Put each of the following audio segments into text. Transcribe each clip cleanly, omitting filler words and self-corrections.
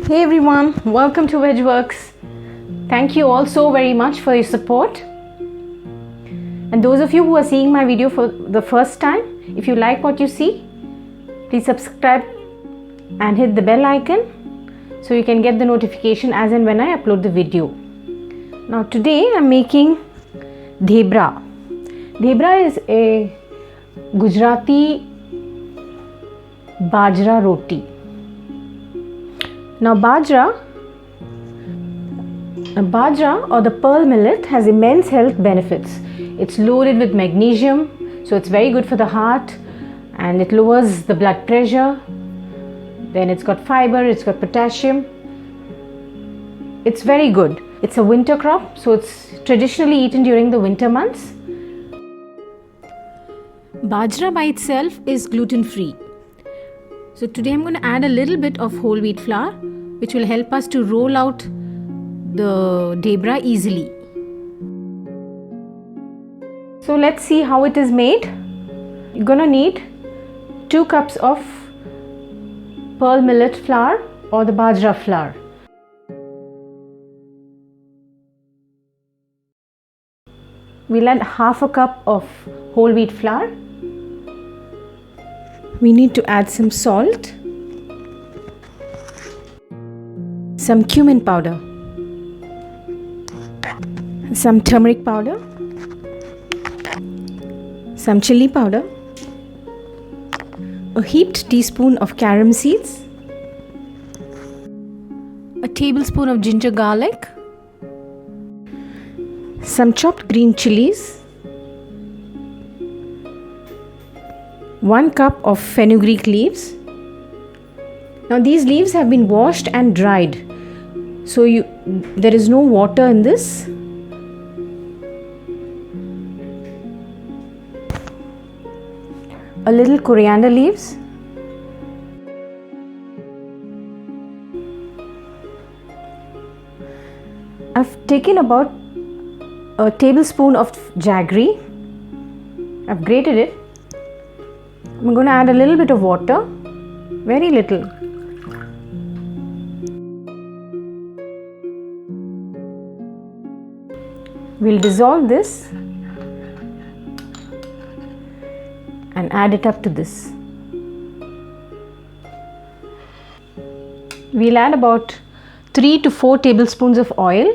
Hey everyone, welcome to Vegworks. Thank you all so very much for your support. And those of you who are seeing my video for the first time, if you like what you see, please subscribe and hit the bell icon so you can get the notification as and when I upload the video. Now today I'm making dhebra. Dhebra is a Gujarati bajra roti. Now bajra or the pearl millet has immense health benefits. It's loaded with magnesium, so it's very good for the heart and it lowers the blood pressure. Then it's got fiber, it's got potassium. It's very good. It's a winter crop, so it's traditionally eaten during the winter months. Bajra by itself is gluten free. So today I'm going to add a little bit of whole wheat flour, which will help us to roll out the dhebra easily. So let's see how it is made. You're going to need 2 cups of pearl millet flour or the bajra flour. We'll add half a cup of whole wheat flour. We need to add some salt, some cumin powder, some turmeric powder, some chili powder, a heaped teaspoon of carom seeds, a tablespoon of ginger garlic, some chopped green chilies, 1 cup of fenugreek leaves. Now these leaves have been washed and dried, so there is no water in this. A little coriander leaves, I've taken about a tablespoon of jaggery. I've grated it. I'm going to add a little bit of water, very little. We'll dissolve this and add it up to this. We'll add about 3 to 4 tablespoons of oil.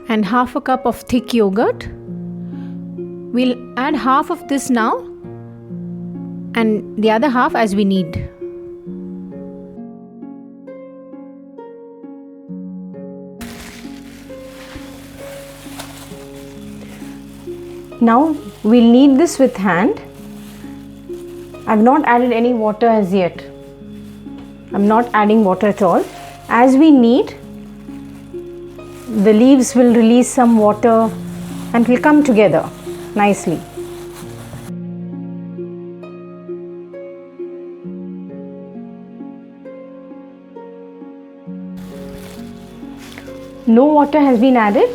And half a cup of thick yogurt. We'll add half of this now and the other half as we need. Now we'll knead this with hand. I've not added any water as yet. I'm not adding water at all. As we knead, the leaves will release some water and will come together nicely. No water has been added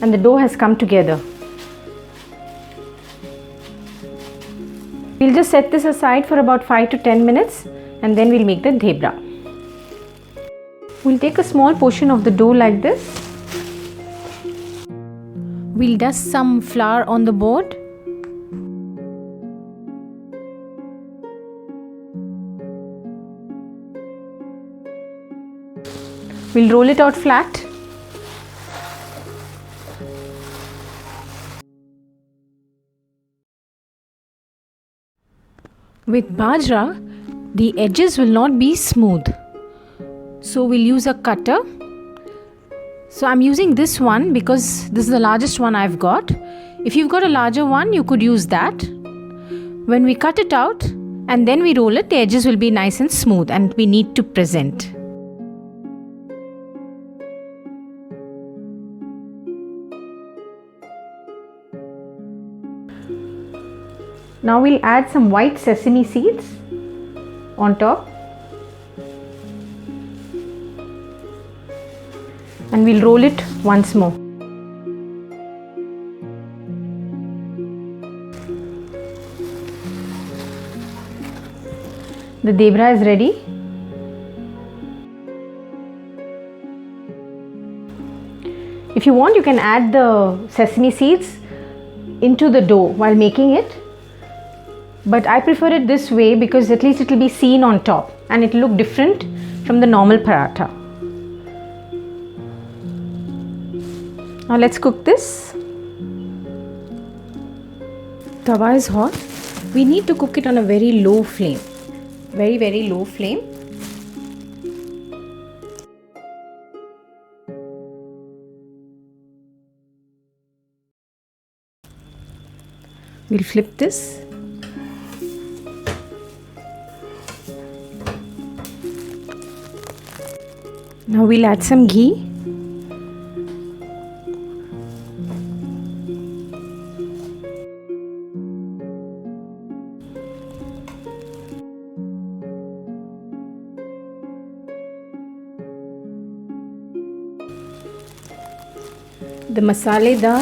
and the dough has come together. We'll just set this aside for about 5 to 10 minutes and then we'll make the dhebra. We'll take a small portion of the dough like this. We'll dust some flour on the board. We'll roll it out flat. With bajra, the edges will not be smooth. So we'll use a cutter. So I'm using this one because this is the largest one I've got. If you've got a larger one, you could use that. When we cut it out and then we roll it, the edges will be nice and smooth and we need to present. Now we'll add some white sesame seeds on top. And we'll roll it once more. The debra is ready. If you want, you can add the sesame seeds into the dough while making it. But I prefer it this way because at least it will be seen on top and it will look different from the normal paratha. Now let's cook this. Tawa is hot. We need to cook it on a very low flame. Very, very low flame. We'll flip this. Now we'll add some ghee. The masaledar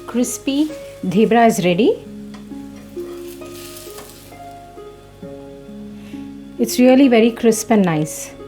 crispy debra is ready. It's really very crisp and nice.